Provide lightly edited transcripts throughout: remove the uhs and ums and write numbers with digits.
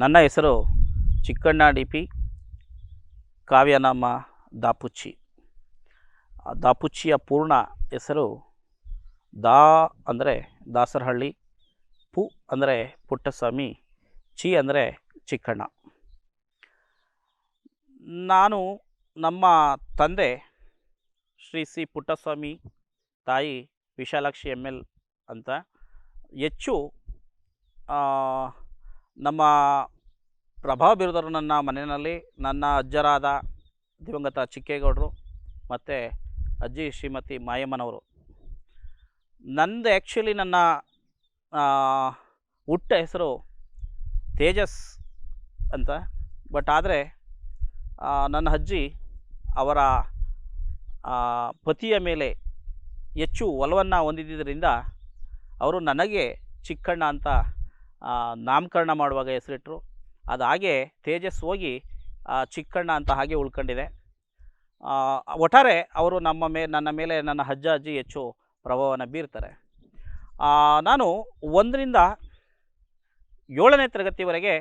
ನನ್ನ ಹೆಸರು Chikkanna D P. ಕಾವ್ಯನಾಮ ದಾಪುಚ್ಚಿ. ದಾಪುಚ್ಚಿಯ ಪೂರ್ಣ ಹೆಸರು ದಾ ಅಂದರೆ ದಾಸರಹಳ್ಳಿ, ಪು ಅಂದರೆ ಪುಟ್ಟಸ್ವಾಮಿ, ಚಿ ಅಂದರೆ ಚಿಕ್ಕಣ್ಣ. ನಾನು ನಮ್ಮ ತಂದೆ ಶ್ರೀ ಸಿ ಪುಟ್ಟಸ್ವಾಮಿ, ತಾಯಿ ವಿಶಾಲಾಕ್ಷಿ ಎಮ್.ಎಲ್ ಅಂತ. ಹೆಚ್ಚು ನಮ್ಮ ಪ್ರಭಾವ ಬೀರಿದವರು ನನ್ನ ಮನೆಯಲ್ಲಿ ನನ್ನ ಅಜ್ಜರಾದ ದಿವಂಗತ ಚಿಕ್ಕೇಗೌಡರು ಮತ್ತು ಅಜ್ಜಿ ಶ್ರೀಮತಿ ಮಾಯಮ್ಮನವರು. ನಂದು ಆ್ಯಕ್ಚುಲಿ ನನ್ನ ಹುಟ್ಟ ಹೆಸರು ತೇಜಸ್ ಅಂತ. ಬಟ್ ಆದರೆ ನನ್ನ ಅಜ್ಜಿ ಅವರ ಪತಿಯ ಮೇಲೆ ಹೆಚ್ಚು ಒಲವನ್ನು ಹೊಂದಿದ್ದರಿಂದ ಅವರು ನನಗೆ ಚಿಕ್ಕಣ್ಣ ಅಂತ ನಾಮಕರಣ ಮಾಡುವಾಗ ಹೆಸರಿಟ್ಟರು. ಅದು ಹಾಗೆ ತೇಜಸ್ ಹೋಗಿ ಚಿಕ್ಕಣ್ಣ ಅಂತ ಹಾಗೆ ಉಳ್ಕೊಂಡಿದೆ. ಒಟ್ಟಾರೆ ಅವರು ನನ್ನ ಮೇಲೆ ನನ್ನ ಅಜ್ಜ ಅಜ್ಜಿ ಹೆಚ್ಚು ಪ್ರಭಾವವನ್ನು ಬೀರ್ತಾರೆ. ನಾನು 1ರಿಂದ 7ನೇ ತರಗತಿವರೆಗೆ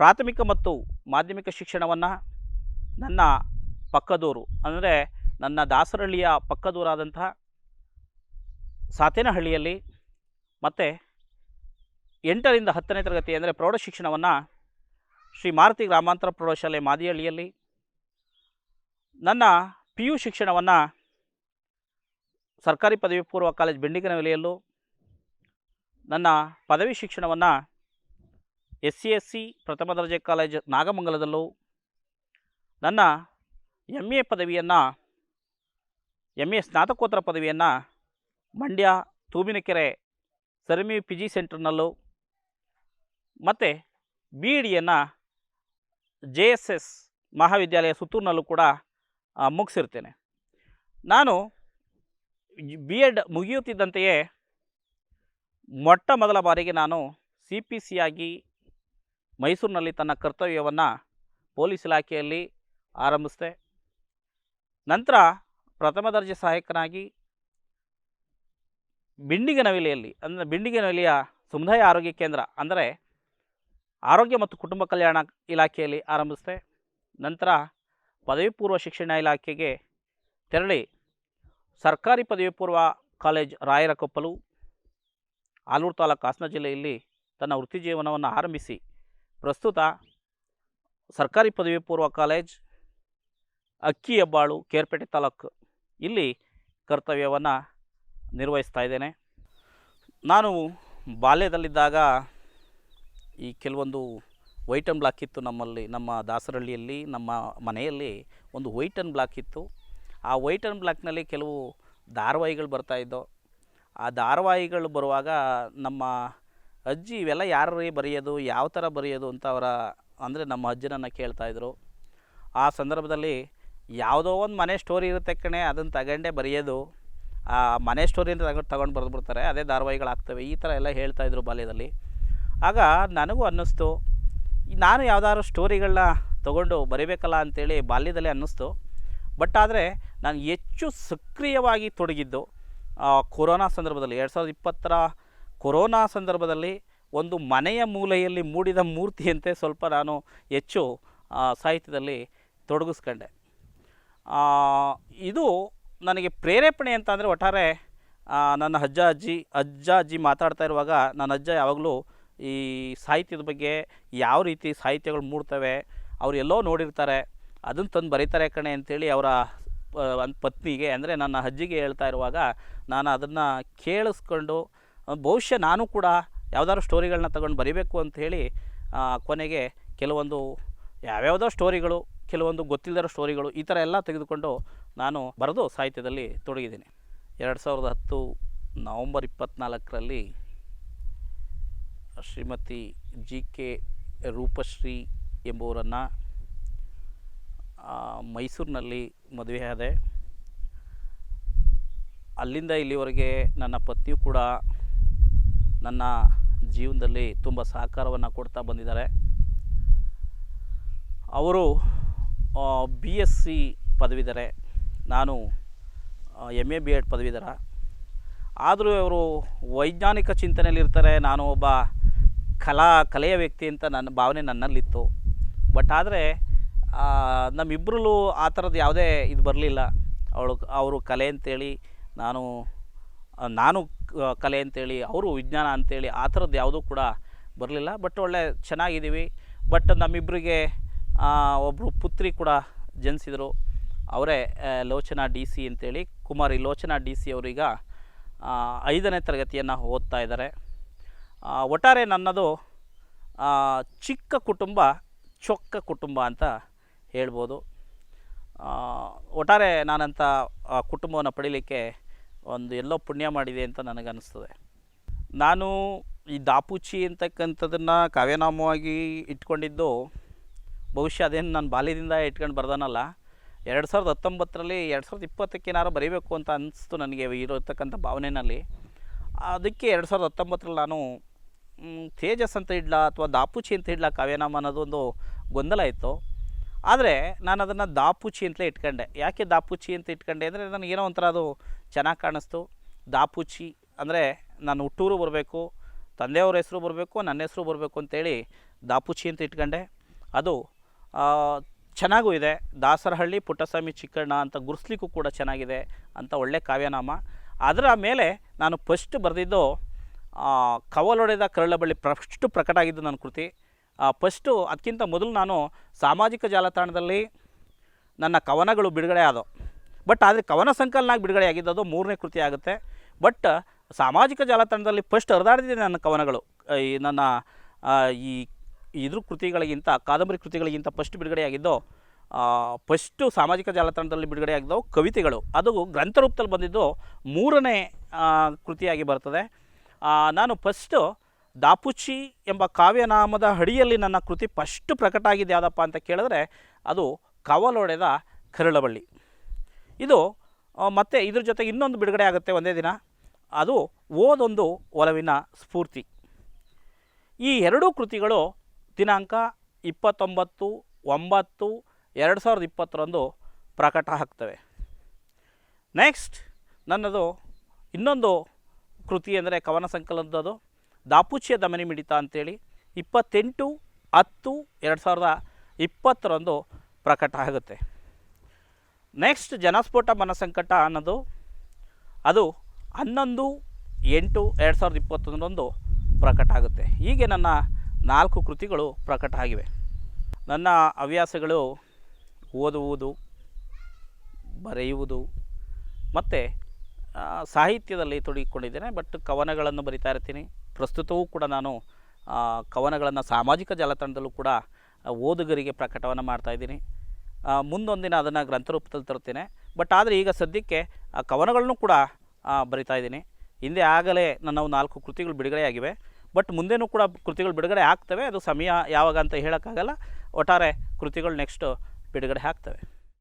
ಪ್ರಾಥಮಿಕ ಮತ್ತು ಮಾಧ್ಯಮಿಕ ಶಿಕ್ಷಣವನ್ನು ನನ್ನ ಪಕ್ಕದೂರು ಅಂದರೆ ನನ್ನ ದಾಸರಹಳ್ಳಿಯ ಪಕ್ಕದೂರಾದಂತಹ ಸಾತೇನಹಳ್ಳಿಯಲ್ಲಿ, ಮತ್ತು 8ರಿಂದ 10ನೇ ತರಗತಿ ಅಂದರೆ ಪ್ರೌಢ ಶಿಕ್ಷಣವನ್ನು ಶ್ರೀ ಮಾರುತಿ ಗ್ರಾಮಾಂತರ ಪ್ರೌಢಶಾಲೆ ಮಾದಿಹಳ್ಳಿಯಲ್ಲಿ, ನನ್ನ PU ಶಿಕ್ಷಣವನ್ನು ಸರ್ಕಾರಿ ಪದವಿ ಪೂರ್ವ ಕಾಲೇಜ್ ಬೆಂಡಿಗನವಿಲೆಯಲ್ಲೂ, ನನ್ನ ಪದವಿ ಶಿಕ್ಷಣವನ್ನು SC ಪ್ರಥಮ ದರ್ಜೆ ಕಾಲೇಜ್ ನಾಗಮಂಗಲದಲ್ಲೂ, ನನ್ನ MA ಪದವಿಯನ್ನು MA ಸ್ನಾತಕೋತ್ತರ ಪದವಿಯನ್ನು ಮಂಡ್ಯ ತೂಬಿನಕೆರೆ ಸರಿಮಿ PG ಸೆಂಟರ್ನಲ್ಲೂ, ಮತ್ತು BEdಯನ್ನು JSS ಮಹಾವಿದ್ಯಾಲಯ ಸುತ್ತೂರಿನಲ್ಲೂ ಕೂಡ ಮುಗಿಸಿರ್ತೇನೆ. ನಾನು BEd ಮುಗಿಯುತ್ತಿದ್ದಂತೆಯೇ ಮೊಟ್ಟ ಮೊದಲ ಬಾರಿಗೆ ನಾನು CPC ಆಗಿ ಮೈಸೂರಿನಲ್ಲಿ ತನ್ನ ಕರ್ತವ್ಯವನ್ನು ಪೊಲೀಸ್ ಇಲಾಖೆಯಲ್ಲಿ ಆರಂಭಿಸಿದೆ. ನಂತರ ಪ್ರಥಮ ದರ್ಜೆ ಸಹಾಯಕನಾಗಿ ಬೆಂಡಿಗನವಿಲೆಯಲ್ಲಿ ಅಂದರೆ ಬೆಂಡಿಗನವಿಲೆಯ ಸಮುದಾಯ ಆರೋಗ್ಯ ಕೇಂದ್ರ ಅಂದರೆ ಆರೋಗ್ಯ ಮತ್ತು ಕುಟುಂಬ ಕಲ್ಯಾಣ ಇಲಾಖೆಯಲ್ಲಿ ಆರಂಭಿಸಿದೆ. ನಂತರ ಪದವಿ ಪೂರ್ವ ಶಿಕ್ಷಣ ಇಲಾಖೆಗೆ ತೆರಳಿ ಸರ್ಕಾರಿ ಪದವಿ ಪೂರ್ವ ಕಾಲೇಜ್ ರಾಯರಕೊಪ್ಪಲು, ಆಲೂರು ತಾಲೂಕು ಹಾಸನ ಜಿಲ್ಲೆಯಲ್ಲಿ ತನ್ನ ವೃತ್ತಿ ಜೀವನವನ್ನು ಆರಂಭಿಸಿ ಪ್ರಸ್ತುತ ಸರ್ಕಾರಿ ಪದವಿ ಪೂರ್ವ ಕಾಲೇಜ್ ಅಕ್ಕಿಹೆಬ್ಬಾಳು ಕೇರ್ಪೇಟೆ ತಾಲೂಕು ಇಲ್ಲಿ ಕರ್ತವ್ಯವನ್ನು ನಿರ್ವಹಿಸ್ತಾ ಇದ್ದೇನೆ. ನಾನು ಬಾಲ್ಯದಲ್ಲಿದ್ದಾಗ ಈ ಕೆಲವೊಂದು ವೈಟ್ ಆ್ಯಂಡ್ ಬ್ಲಾಕ್ ಇತ್ತು ನಮ್ಮ ದಾಸರಹಳ್ಳಿಯಲ್ಲಿ. ನಮ್ಮ ಮನೆಯಲ್ಲಿ ಒಂದು ವೈಟ್ ಆ್ಯಂಡ್ ಬ್ಲಾಕ್ ಇತ್ತು. ಆ ವೈಟ್ ಆ್ಯಂಡ್ ಬ್ಲಾಕ್ನಲ್ಲಿ ಕೆಲವು ಧಾರಾವಾಹಿಗಳು ಬರ್ತಾಯಿದ್ದೋ. ಆ ಧಾರಾವಾಹಿಗಳು ಬರುವಾಗ ನಮ್ಮ ಅಜ್ಜಿ ಇವೆಲ್ಲ ಯಾರು ಬರೆಯೋದು, ಯಾವ ಥರ ಬರೆಯೋದು ಅಂತ ಅಂದರೆ ನಮ್ಮ ಅಜ್ಜನನ್ನು ಕೇಳ್ತಾಯಿದ್ರು. ಆ ಸಂದರ್ಭದಲ್ಲಿ ಯಾವುದೋ ಒಂದು ಮನೆ ಸ್ಟೋರಿ ಇರುತ್ತೆ ಕಣೆ, ಅದನ್ನು ತಗೊಂಡೇ ಬರೆಯೋದು, ಆ ಮನೆ ಸ್ಟೋರಿಯಿಂದ ತಗೊಂಡು ಬರೆದ್ಬಿಡ್ತಾರೆ, ಅದೇ ಧಾರಾವಾಹಿಗಳಾಗ್ತವೆ, ಈ ಥರ ಎಲ್ಲ ಹೇಳ್ತಾಯಿದ್ರು ಬಾಲ್ಯದಲ್ಲಿ. ಆಗ ನನಗೂ ಅನ್ನಿಸ್ತು, ನಾನು ಯಾವುದಾದ್ರು ಸ್ಟೋರಿಗಳನ್ನ ತೊಗೊಂಡು ಬರೀಬೇಕಲ್ಲ ಅಂಥೇಳಿ ಬಾಲ್ಯದಲ್ಲೇ ಅನ್ನಿಸ್ತು. ಬಟ್ ಆದರೆ ನಾನು ಹೆಚ್ಚು ಸಕ್ರಿಯವಾಗಿ ತೊಡಗಿದ್ದು ಕೊರೋನಾ ಸಂದರ್ಭದಲ್ಲಿ 2020ರ ಕೊರೋನಾ ಸಂದರ್ಭದಲ್ಲಿ ಒಂದು ಮನೆಯ ಮೂಲೆಯಲ್ಲಿ ಮೂಡಿದ ಮೂರ್ತಿಯಂತೆ ಸ್ವಲ್ಪ ನಾನು ಹೆಚ್ಚು ಸಾಹಿತ್ಯದಲ್ಲಿ ತೊಡಗಿಸ್ಕೊಂಡೆ. ಇದು ನನಗೆ ಪ್ರೇರೇಪಣೆ ಅಂತ ಅಂದರೆ ಒಟ್ಟಾರೆ ನನ್ನ ಅಜ್ಜ ಅಜ್ಜಿ ಮಾತಾಡ್ತಾ ಇರುವಾಗ ನನ್ನ ಅಜ್ಜ ಯಾವಾಗಲೂ ಈ ಸಾಹಿತ್ಯದ ಬಗ್ಗೆ ಯಾವ ರೀತಿ ಸಾಹಿತ್ಯಗಳು ಮೂಡ್ತವೆ, ಅವ್ರು ಎಲ್ಲೋ ನೋಡಿರ್ತಾರೆ, ಅದನ್ನು ತಂದು ಬರೀತಾರೆ ಕಣೆ ಅಂಥೇಳಿ ಅವರ ಪತ್ನಿಗೆ ಅಂದರೆ ನನ್ನ ಅಜ್ಜಿಗೆ ಹೇಳ್ತಾ ಇರುವಾಗ ನಾನು ಅದನ್ನು ಕೇಳಿಸ್ಕೊಂಡು ಬಹುಶಃ ನಾನು ಕೂಡ ಯಾವುದಾದ್ರು ಸ್ಟೋರಿಗಳನ್ನ ತಗೊಂಡು ಬರೀಬೇಕು ಅಂಥೇಳಿ ಕೊನೆಗೆ ಕೆಲವೊಂದು ಯಾವ್ಯಾವುದೋ ಸ್ಟೋರಿಗಳು, ಕೆಲವೊಂದು ಗೊತ್ತಿಲ್ಲದಿರೋ ಸ್ಟೋರಿಗಳು, ಈ ಥರ ಎಲ್ಲ ತೆಗೆದುಕೊಂಡು ನಾನು ಬರೆದು ಸಾಹಿತ್ಯದಲ್ಲಿ ತೊಡಗಿದ್ದೀನಿ. 2010 ನವಂಬರ್ 24ರಲ್ಲಿ ಶ್ರೀಮತಿ GK ರೂಪಶ್ರೀ ಎಂಬುವರನ್ನು ಮೈಸೂರಿನಲ್ಲಿ ಮದುವೆಯಾದೆ. ಅಲ್ಲಿಂದ ಇಲ್ಲಿವರೆಗೆ ನನ್ನ ಪತ್ನಿಯು ಕೂಡ ನನ್ನ ಜೀವನದಲ್ಲಿ ತುಂಬ ಸಹಕಾರವನ್ನು ಕೊಡ್ತಾ ಬಂದಿದ್ದಾರೆ. ಅವರು BSc ಪದವೀಧರೆ, ನಾನು MA B.Ed ಪದವೀಧರ. ಆದರೂ ಅವರು ವೈಜ್ಞಾನಿಕ ಚಿಂತನೆಯಲ್ಲಿರ್ತಾರೆ. ನಾನು ಒಬ್ಬ ಕಲೆಯ ವ್ಯಕ್ತಿ ಅಂತ ನನ್ನ ಭಾವನೆ ನನ್ನಲ್ಲಿತ್ತು. ಬಟ್ ಆದರೆ ನಮ್ಮಿಬ್ಬರಲ್ಲೂ ಆ ಥರದ್ದು ಯಾವುದೇ ಇದು ಬರಲಿಲ್ಲ. ಅವರು ಕಲೆ ಅಂತೇಳಿ ನಾನು ನಾನು ಕಲೆ ಅಂತೇಳಿ ಅವರು ವಿಜ್ಞಾನ ಅಂತೇಳಿ ಆ ಥರದ್ದು ಯಾವುದೂ ಕೂಡ ಬರಲಿಲ್ಲ. ಬಟ್ ಒಳ್ಳೆ ಚೆನ್ನಾಗಿದ್ದೀವಿ. ಬಟ್ ನಮ್ಮಿಬ್ಬರಿಗೆ ಒಬ್ಬರು ಪುತ್ರಿ ಕೂಡ ಜನಿಸಿದರು. ಅವರೇ ಲೋಚನಾ ಡಿ ಸಿ ಅಂತೇಳಿ, ಕುಮಾರಿ ಲೋಚನಾ ಡಿ ಸಿ ಅವರೀಗ 5ನೇ ತರಗತಿಯನ್ನು ಓದ್ತಾ ಇದ್ದಾರೆ. ಒಟ್ಟಾರೆ ನನ್ನದು ಚಿಕ್ಕ ಕುಟುಂಬ ಚೊಕ್ಕ ಕುಟುಂಬ ಅಂತ ಹೇಳ್ಬೋದು. ಒಟ್ಟಾರೆ ನಾನಂಥ ಕುಟುಂಬವನ್ನು ಪಡೀಲಿಕ್ಕೆ ಎಲ್ಲೋ ಪುಣ್ಯ ಮಾಡಿದೆ ಅಂತ ನನಗನ್ನಿಸ್ತದೆ. ನಾನು ಈ ದಾಪುಚ್ಚಿ ಅಂತಕ್ಕಂಥದ್ದನ್ನು ಕಾವ್ಯನಾಮವಾಗಿ ಇಟ್ಕೊಂಡಿದ್ದು ಬಹುಶಃ ಅದೇನು ನಾನು ಬಾಲ್ಯದಿಂದ ಇಟ್ಕೊಂಡು ಬರ್ದಾನಲ್ಲ, 2019ರಲ್ಲಿ 2020ಕ್ಕೆ ಏನಾರು ಬರೀಬೇಕು ಅಂತ ಅನಿಸ್ತು ನನಗೆ ಇರತಕ್ಕಂಥ ಭಾವನೆಯಲ್ಲಿ. ಅದಕ್ಕೆ 2019ರಲ್ಲಿ ನಾನು ತೇಜಸ್ ಅಂತ ಇಡ್ಲಾ ಅಥವಾ ದಾಪುಚ್ಚಿ ಅಂತ ಇಡ್ಲಾ ಕಾವ್ಯನಾಮ ಅನ್ನೋದೊಂದು ಗೊಂದಲ ಇತ್ತು. ಆದರೆ ನಾನು ಅದನ್ನು ದಾಪುಚ್ಚಿ ಅಂತಲೇ ಇಟ್ಕೊಂಡೆ. ಯಾಕೆ ದಾಪುಚ್ಚಿ ಅಂತ ಇಟ್ಕೊಂಡೆ ಅಂದರೆ ನನಗೇನೋ ಒಂಥರ ಅದು ಚೆನ್ನಾಗಿ ಕಾಣಿಸ್ತು. ದಾಪುಚ್ಚಿ ಅಂದರೆ ನಾನು ಹುಟ್ಟೂರು ಬರಬೇಕು, ತಂದೆಯವ್ರ ಹೆಸರು ಬರಬೇಕು, ನನ್ನ ಹೆಸರು ಬರಬೇಕು ಅಂತೇಳಿ ದಾಪುಚ್ಚಿ ಅಂತ ಇಟ್ಕೊಂಡೆ. ಅದು ಚೆನ್ನಾಗೂ ಇದೆ. ದಾಸರಹಳ್ಳಿ ಪುಟ್ಟಸ್ವಾಮಿ ಚಿಕ್ಕಣ್ಣ ಅಂತ ಗುರ್ಸ್ಲಿಕ್ಕೂ ಕೂಡ ಚೆನ್ನಾಗಿದೆ ಅಂತ ಒಳ್ಳೆ ಕಾವ್ಯನಾಮ. ಅದರ ಮೇಲೆ ನಾನು ಫಸ್ಟ್ ಬರೆದಿದ್ದು ಕವಲೊಡೆದ ಕರಳಬಳ್ಳಿ ಫಸ್ಟು ಪ್ರಕಟ ಆಗಿದ್ದು ನನ್ನ ಕೃತಿ. ಫಸ್ಟು ಅದಕ್ಕಿಂತ ಮೊದಲು ನಾನು ಸಾಮಾಜಿಕ ಜಾಲತಾಣದಲ್ಲಿ ನನ್ನ ಕವನಗಳು ಬಿಡುಗಡೆ ಆದವು. ಬಟ್ ಆದರೆ ಕವನ ಸಂಕಲನಾಗಿ ಬಿಡುಗಡೆ ಆಗಿದ್ದದು 3ನೇ ಕೃತಿ ಆಗುತ್ತೆ. ಬಟ್ ಸಾಮಾಜಿಕ ಜಾಲತಾಣದಲ್ಲಿ ಫಸ್ಟ್ ಹರಿದಾಡಿದೆ ನನ್ನ ಕವನಗಳು. ಈ ನನ್ನ ಇದ್ರ ಕೃತಿಗಳಿಗಿಂತ, ಕಾದಂಬರಿ ಕೃತಿಗಳಿಗಿಂತ ಫಸ್ಟ್ ಬಿಡುಗಡೆಯಾಗಿದ್ದು ಫಸ್ಟು ಸಾಮಾಜಿಕ ಜಾಲತಾಣದಲ್ಲಿ ಬಿಡುಗಡೆಯಾಗಿದ್ದವು ಕವಿತೆಗಳು. ಅದು ಗ್ರಂಥರೂಪದಲ್ಲಿ ಬಂದಿದ್ದು 3ನೇ ಕೃತಿಯಾಗಿ ಬರ್ತದೆ. ನಾನು ಫಸ್ಟು ದಾಪುಚ್ಚಿ ಎಂಬ ಕಾವ್ಯನಾಮದ ಅಡಿಯಲ್ಲಿ ನನ್ನ ಕೃತಿ ಫಸ್ಟ್ ಪ್ರಕಟ ಆಗಿದೆ ಯಾವುದಪ್ಪ ಅಂತ ಕೇಳಿದ್ರೆ ಅದು ಕವಲೊಡೆದ ಕರಳಬಳ್ಳಿ. ಇದು ಮತ್ತು ಇದ್ರ ಜೊತೆಗೆ ಇನ್ನೊಂದು ಬಿಡುಗಡೆ ಆಗುತ್ತೆ ಒಂದೇ ದಿನ, ಅದು ಓದೊಂದು ಒಲವಿನ ಸ್ಫೂರ್ತಿ. ಈ ಎರಡೂ ಕೃತಿಗಳು ದಿನಾಂಕ 29/9/2020 ಪ್ರಕಟ ಆಗ್ತವೆ. ನೆಕ್ಸ್ಟ್ ನನ್ನದು ಇನ್ನೊಂದು ಕೃತಿ ಅಂದರೆ ಕವನ ಸಂಕಲನದ್ದು ದಾಪುಚ್ಚಿಯ ದಮನಿ ಮಿಡಿತ ಅಂತೇಳಿ 28/10/2020 ಪ್ರಕಟ ಆಗುತ್ತೆ. ನೆಕ್ಸ್ಟ್ ಜನಸ್ಫೋಟ ಮನಸಂಕಟ ಅನ್ನೋದು ಅದು 11/8/2021 ಪ್ರಕಟ ಆಗುತ್ತೆ. ಹೀಗೆ ನನ್ನ 4 ಕೃತಿಗಳು ಪ್ರಕಟ ಆಗಿವೆ. ನನ್ನ ಹವ್ಯಾಸಗಳು ಓದುವುದು, ಬರೆಯುವುದು ಮತ್ತು ಸಾಹಿತ್ಯದಲ್ಲಿ ತೊಡಗಿಕೊಂಡಿದ್ದೇನೆ. ಬಟ್ ಕವನಗಳನ್ನು ಬರಿತಾ ಇರ್ತೀನಿ. ಪ್ರಸ್ತುತವೂ ಕೂಡ ನಾನು ಕವನಗಳನ್ನು ಸಾಮಾಜಿಕ ಜಾಲತಾಣದಲ್ಲೂ ಕೂಡ ಓದುಗರಿಗೆ ಪ್ರಕಟವನ್ನು ಮಾಡ್ತಾಯಿದ್ದೀನಿ. ಮುಂದೊಂದಿನ ಅದನ್ನು ಗ್ರಂಥರೂಪದಲ್ಲಿ ತರುತ್ತೇನೆ. ಬಟ್ ಆದರೆ ಈಗ ಸದ್ಯಕ್ಕೆ ಆ ಕವನಗಳನ್ನು ಕೂಡ ಬರಿತಾ ಇದ್ದೀನಿ. ಹಿಂದೆ ಆಗಲೇ ನನ್ನ 4 ಕೃತಿಗಳು ಬಿಡುಗಡೆಯಾಗಿವೆ. ಬಟ್ ಮುಂದೇನೂ ಕೂಡ ಕೃತಿಗಳು ಬಿಡುಗಡೆ ಆಗ್ತವೆ. ಅದು ಸಮಯ ಯಾವಾಗ ಅಂತ ಹೇಳೋಕ್ಕಾಗಲ್ಲ. ಒಟ್ಟಾರೆ ಕೃತಿಗಳು ನೆಕ್ಸ್ಟು ಬಿಡುಗಡೆ ಆಗ್ತವೆ.